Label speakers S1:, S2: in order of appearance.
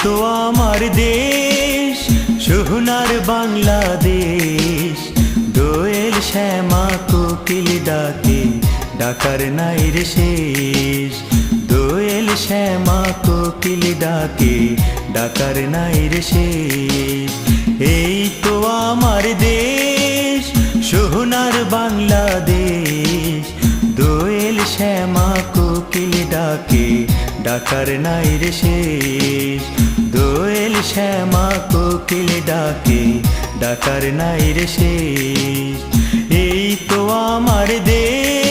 S1: তো আমার দেশ সোনার বাংলাদেশ। দোয়েল শ্যামা কোকিল ডাকে, ডাকার নাই রে শেষ। দোয়েল শ্যামা কোকিল ডাকে, ডাকার নাই রে শেষ। এই তো আমার দেশ সোনার বাংলাদেশ। দোয়েল শ্যামা কোকিল ডাকে, ডাকার নাই রে শেষ। দোয়েল শ্যামা কোকিল ডাকে, ডাকার নাই রে শেষ। এই তো আমার দেশ।